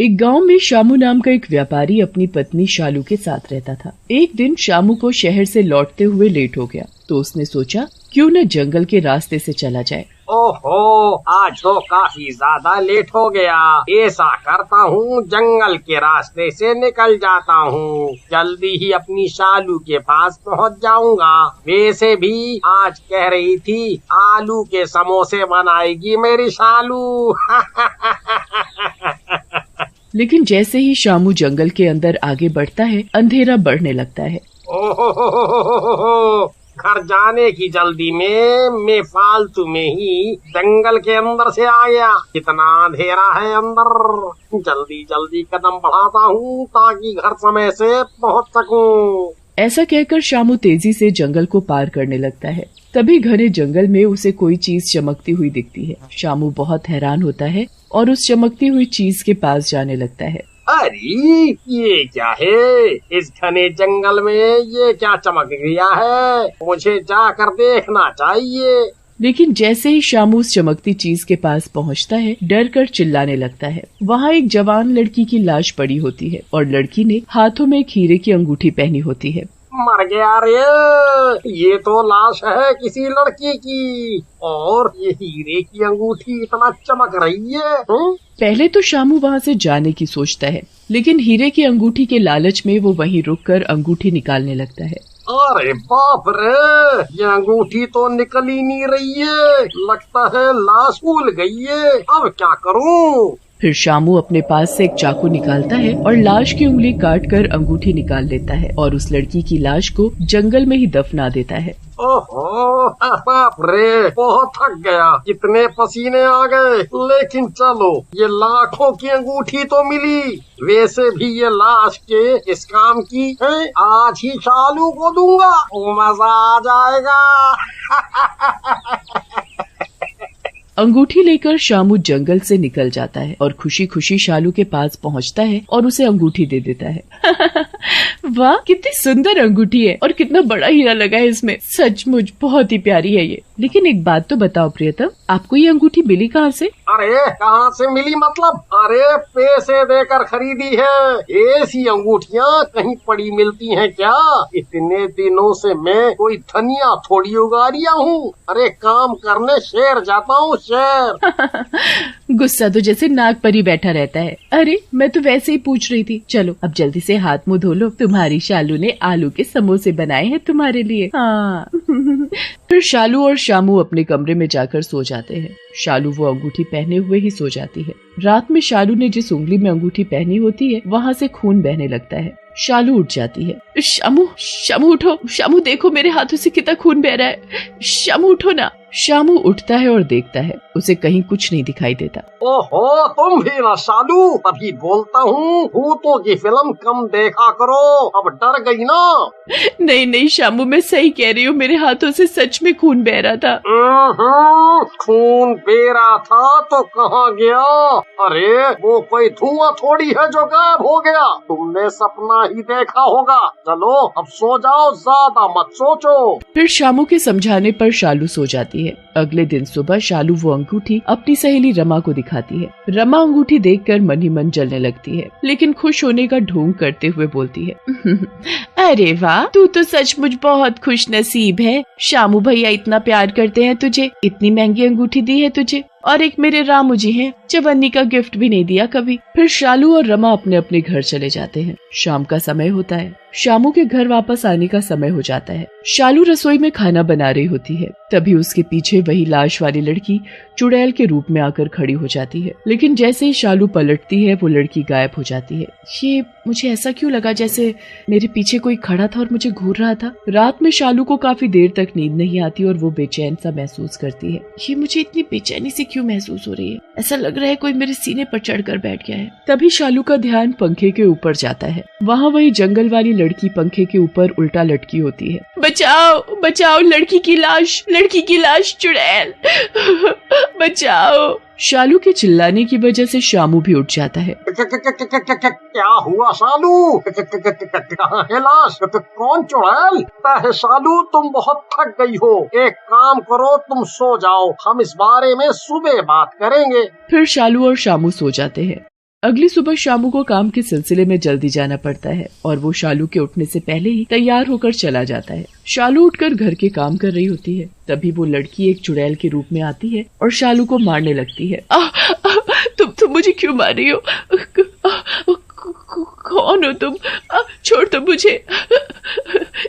एक गांव में शामू नाम का एक व्यापारी अपनी पत्नी शालू के साथ रहता था। एक दिन शामू को शहर से लौटते हुए लेट हो गया, तो उसने सोचा क्यों न जंगल के रास्ते से चला जाए। ओहो, आज तो काफी ज्यादा लेट हो गया। ऐसा करता हूँ, जंगल के रास्ते से निकल जाता हूँ, जल्दी ही अपनी शालू के पास पहुँच जाऊंगा। वैसे भी आज कह रही थी आलू के समोसे बनाएगी मेरी शालू। लेकिन जैसे ही शामू जंगल के अंदर आगे बढ़ता है, अंधेरा बढ़ने लगता है। ओहो, घर जाने की जल्दी में मैं फालतू में ही जंगल के अंदर से आ गया। कितना अंधेरा है अंदर। जल्दी जल्दी कदम बढ़ाता हूँ ताकि घर समय से पहुँच सकूँ। ऐसा कहकर शामू तेजी से जंगल को पार करने लगता है। तभी घने जंगल में उसे कोई चीज चमकती हुई दिखती है। शामू बहुत हैरान होता है और उस चमकती हुई चीज के पास जाने लगता है। अरे ये क्या है? इस घने जंगल में ये क्या चमक गया है? मुझे जाकर देखना चाहिए। लेकिन जैसे ही शामू उस चमकती चीज के पास पहुंचता है, डर कर चिल्लाने लगता है। वहाँ एक जवान लड़की की लाश पड़ी होती है और लड़की ने हाथों में एक हीरे की अंगूठी पहनी होती है। मर गया रे, ये तो लाश है किसी लड़की की, और ये हीरे की अंगूठी इतना चमक रही है। पहले तो शामू वहाँ से जाने की सोचता है, लेकिन हीरे की अंगूठी के लालच में वो वहीं रुककर अंगूठी निकालने लगता है। अरे बाप रे, ये अंगूठी तो निकल ही नहीं रही है। लगता है लाश भूल गई है। अब क्या करूँ? फिर शामू अपने पास से एक चाकू निकालता है और लाश की उंगली काटकर अंगूठी निकाल लेता है और उस लड़की की लाश को जंगल में ही दफना देता है। ओहो, बाप रे, बहुत थक गया, कितने पसीने आ गए। लेकिन चलो, ये लाखों की अंगूठी तो मिली। वैसे भी ये लाश के इस काम की है। आज ही शालू को दूंगा, मजा आ जाएगा। अंगूठी लेकर शामू जंगल से निकल जाता है और खुशी खुशी शालू के पास पहुंचता है और उसे अंगूठी दे देता है। वाह, कितनी सुंदर अंगूठी है और कितना बड़ा हीरा लगा है इसमें। सचमुच बहुत ही प्यारी है ये। लेकिन एक बात तो बताओ प्रियतम, आपको ये अंगूठी मिली कहाँ से? अरे कहाँ से मिली मतलब? अरे पैसे देकर खरीदी है। ऐसी अंगूठियाँ कहीं पड़ी मिलती हैं क्या? इतने दिनों से मैं कोई धनिया थोड़ी उगा रिया हूँ। अरे काम करने शहर जाता हूँ, शहर। गुस्सा तो जैसे नाग पर ही बैठा रहता है। अरे मैं तो वैसे ही पूछ रही थी। चलो अब जल्दी से हाथ मुंह धो लो, तुम्हारी शालू ने आलू के समोसे बनाए हैं तुम्हारे लिए। हाँ। फिर शालू और शामू अपने कमरे में जाकर सो जाते हैं। शालू वो अंगूठी पहने हुए ही सो जाती है। रात में शालू ने जिस उंगली में अंगूठी पहनी होती है, वहाँ से खून बहने लगता है। शालू उठ जाती है। शामू, शामू उठो, शामू देखो मेरे हाथों से कितना खून बह रहा है। शामू उठो ना। शामू उठता है और देखता है, उसे कहीं कुछ नहीं दिखाई देता। ओहो, तुम भी ना शालू, तभी बोलता हूँ भूतों की फिल्म कम देखा करो। अब डर गई ना? नहीं नहीं शामू, मैं सही कह रही हूँ, मेरे हाथों से सच में खून बह रहा था। खून बह रहा था तो कहाँ गया? अरे वो कोई धुआं थोड़ी है जो गायब हो गया। तुमने सपना ही देखा होगा। चलो अब सो जाओ, ज्यादा मत सोचो। फिर शामू के समझाने पर शालू सो जाती है। अगले दिन सुबह शालू वो अंगूठी अपनी सहेली रमा को दिखाती है। रमा अंगूठी देखकर मन ही मन जलने लगती है, लेकिन खुश होने का ढोंग करते हुए बोलती है, अरे वाह, तू तो सचमुच बहुत खुश नसीब है। शामू भैया इतना प्यार करते हैं तुझे, इतनी महंगी अंगूठी दी है तुझे, और एक मेरे रामू जी हैं, चवन्नी का गिफ्ट भी नहीं दिया कभी। फिर शालू और रमा अपने अपने घर चले जाते हैं। शाम का समय होता है। शामू के घर वापस आने का समय हो जाता है। शालू रसोई में खाना बना रही होती है। तभी उसके पीछे वही लाश वाली लड़की चुड़ैल के रूप में आकर खड़ी हो जाती है। लेकिन जैसे ही शालू पलटती है, वो लड़की गायब हो जाती है। ये मुझे ऐसा क्यों लगा जैसे मेरे पीछे कोई खड़ा था और मुझे घूर रहा था। रात में शालू को काफी देर तक नींद नहीं आती और वो बेचैन सा महसूस करती है। ये मुझे इतनी बेचैनी से क्यों महसूस हो रही है? ऐसा लग रहा है कोई मेरे सीने पर चढ़कर बैठ गया है। तभी शालू का ध्यान पंखे के ऊपर जाता है। वहाँ वही जंगल वाली लड़की पंखे के ऊपर उल्टा लटकी होती है। बचाओ बचाओ, लड़की की लाश, चुड़ैल, बचाओ। शालू के चिल्लाने की वजह से शामू भी उठ जाता है। क्या हुआ शालू? कहाँ है लाश? कौन चुड़ैल? है शालू, तुम बहुत थक गई हो। एक काम करो, तुम सो जाओ, हम इस बारे में सुबह बात करेंगे। फिर शालू और शामू सो जाते हैं। अगली सुबह शामू को काम के सिलसिले में जल्दी जाना पड़ता है और वो शालू के उठने से पहले ही तैयार होकर चला जाता है। शालू उठकर घर के काम कर रही होती है, तभी वो लड़की एक चुड़ैल के रूप में आती है और शालू को मारने लगती है। तुम मुझे क्यों मार रही हो? कौन हो तुम? छोड़ दो मुझे,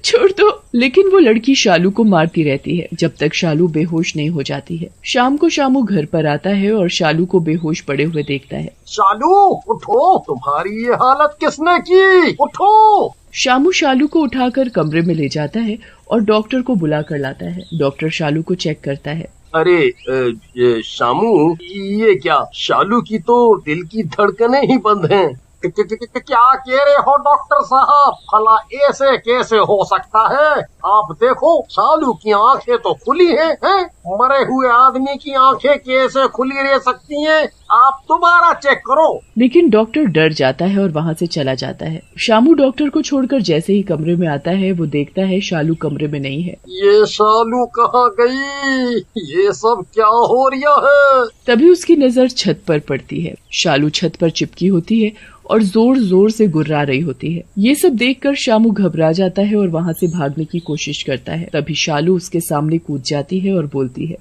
छोड़ दो। लेकिन वो लड़की शालू को मारती रहती है जब तक शालू बेहोश नहीं हो जाती है। शाम को शामू घर पर आता है और शालू को बेहोश पड़े हुए देखता है। शालू उठो, तुम्हारी ये हालत किसने की? उठो। शामू शालू को उठाकर कमरे में ले जाता है और डॉक्टर को बुला कर लाता है। डॉक्टर शालू को चेक करता है। अरे शामू, ये क्या? शालू की तो दिल की धड़कनें ही बंद हैं। क्या कह रहे हो डॉक्टर साहब? भला ऐसे कैसे हो सकता है? आप देखो, शालू की आंखें तो खुली हैं, हैं? मरे हुए आदमी की आंखें कैसे खुली रह सकती हैं? आप दोबारा चेक करो। लेकिन डॉक्टर डर जाता है और वहाँ से चला जाता है। शामू डॉक्टर को छोड़कर जैसे ही कमरे में आता है वो देखता है शालू कमरे में नहीं है। ये शालू कहाँ गई? ये सब क्या हो रहा है? तभी उसकी नजर छत पर पड़ती है। शालू छत पर चिपकी होती है और जोर जोर से गुर्रा रही होती है। ये सब देखकर शामू घबरा जाता है और वहाँ से भागने की कोशिश करता है। तभी शालू उसके सामने कूद जाती है और बोलती है,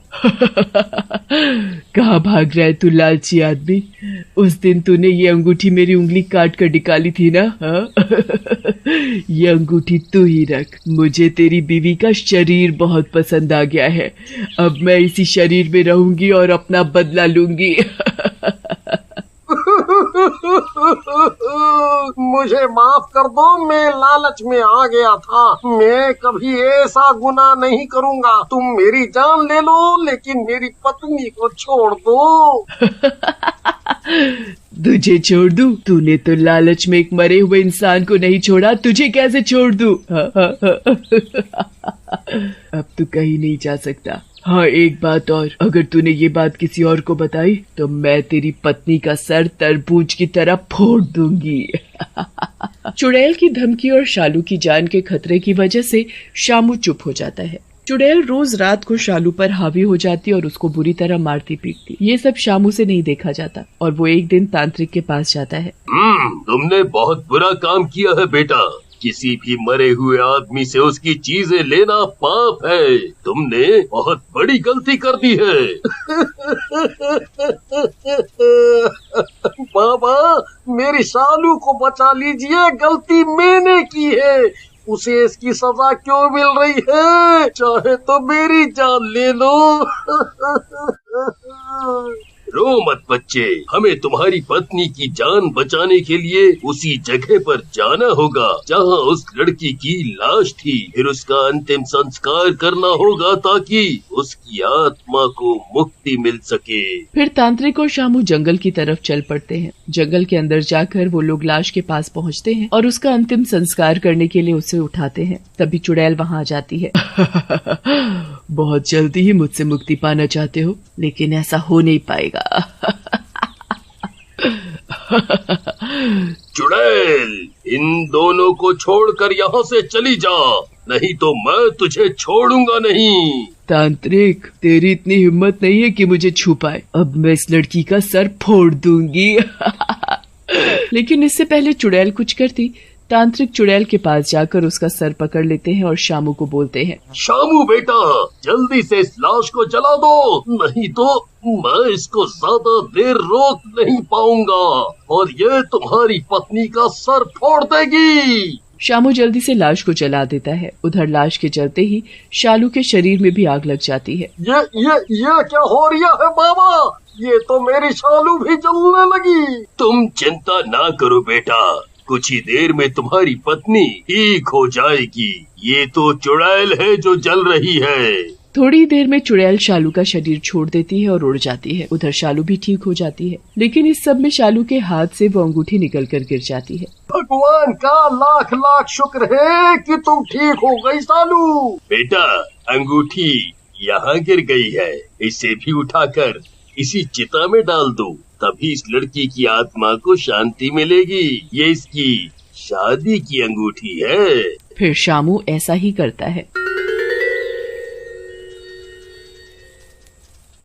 कहाँ भाग रहा है तू लालची आदमी? उस दिन तूने ये अंगूठी मेरी उंगली काट कर निकाली थी ना? ये अंगूठी तू ही रख। मुझे तेरी बीवी का शरीर बहुत पसंद आ गया है। अब मैं इसी शरीर में रहूंगी और अपना बदला लूंगी। मुझे माफ कर दो, मैं लालच में आ गया था। मैं कभी ऐसा गुनाह नहीं करूंगा। तुम मेरी जान ले लो, लेकिन मेरी पत्नी को छोड़ दो। तुझे छोड़ दूं? तूने तो लालच में एक मरे हुए इंसान को नहीं छोड़ा, तुझे कैसे छोड़ दूं? अब तू कहीं नहीं जा सकता। हाँ, एक बात और, अगर तूने ये बात किसी और को बताई तो मैं तेरी पत्नी का सर तरबूज की तरह फोड़ दूंगी। चुड़ैल की धमकी और शालू की जान के खतरे की वजह से शामू चुप हो जाता है। चुड़ैल रोज रात को शालू पर हावी हो जाती और उसको बुरी तरह मारती पीटती। ये सब शामू से नहीं देखा जाता और वो एक दिन तांत्रिक के पास जाता है। तुमने बहुत बुरा काम किया है बेटा। किसी भी मरे हुए आदमी से उसकी चीजें लेना पाप है। तुमने बहुत बड़ी गलती कर दी है। बाबा, मेरी शालू को बचा लीजिए, गलती मैंने की है। उसे इसकी सजा क्यों मिल रही है? चाहे तो मेरी जान ले लो। रो मत बच्चे, हमें तुम्हारी पत्नी की जान बचाने के लिए उसी जगह पर जाना होगा जहां उस लड़की की लाश थी। फिर उसका अंतिम संस्कार करना होगा ताकि उसकी आत्मा को मुक्ति मिल सके। फिर तांत्रिक और शामू जंगल की तरफ चल पड़ते हैं। जंगल के अंदर जाकर वो लोग लाश के पास पहुंचते हैं और उसका अंतिम संस्कार करने के लिए उसे उठाते हैं। तभी चुड़ैल वहां आ जाती है। बहुत जल्दी ही मुझसे मुक्ति पाना चाहते हो, लेकिन ऐसा हो नहीं पाएगा। चुड़ैल, इन दोनों को छोड़कर यहाँ से चली जा, नहीं तो मैं तुझे छोड़ूंगा नहीं। तांत्रिक, तेरी इतनी हिम्मत नहीं है कि मुझे छू पाए। अब मैं इस लड़की का सर फोड़ दूंगी। लेकिन इससे पहले चुड़ैल कुछ करती, तांत्रिक चुड़ैल के पास जाकर उसका सर पकड़ लेते हैं और शामू को बोलते हैं, शामू बेटा, जल्दी से इस लाश को जला दो, नहीं तो मैं इसको ज्यादा देर रोक नहीं पाऊंगा और ये तुम्हारी पत्नी का सर फोड़ देगी। शामू जल्दी से लाश को जला देता है। उधर लाश के जलते ही शालू के शरीर में भी आग लग जाती है। ये क्या हो रहा है बाबा? ये तो मेरी शालू भी जलने लगी। तुम चिंता ना करो बेटा, कुछ ही देर में तुम्हारी पत्नी ठीक हो जाएगी। ये तो चुड़ैल है जो जल रही है। थोड़ी देर में चुड़ैल शालू का शरीर छोड़ देती है और उड़ जाती है। उधर शालू भी ठीक हो जाती है, लेकिन इस सब में शालू के हाथ से वो अंगूठी निकल कर गिर जाती है। भगवान का लाख लाख शुक्र है कि तुम ठीक हो गई शालू। बेटा, अंगूठी यहाँ गिर गई है, इसे भी उठाकर इसी चिता में डाल दो, तभी इस लड़की की आत्मा को शांति मिलेगी। ये इसकी शादी की अंगूठी है। फिर शामू ऐसा ही करता है।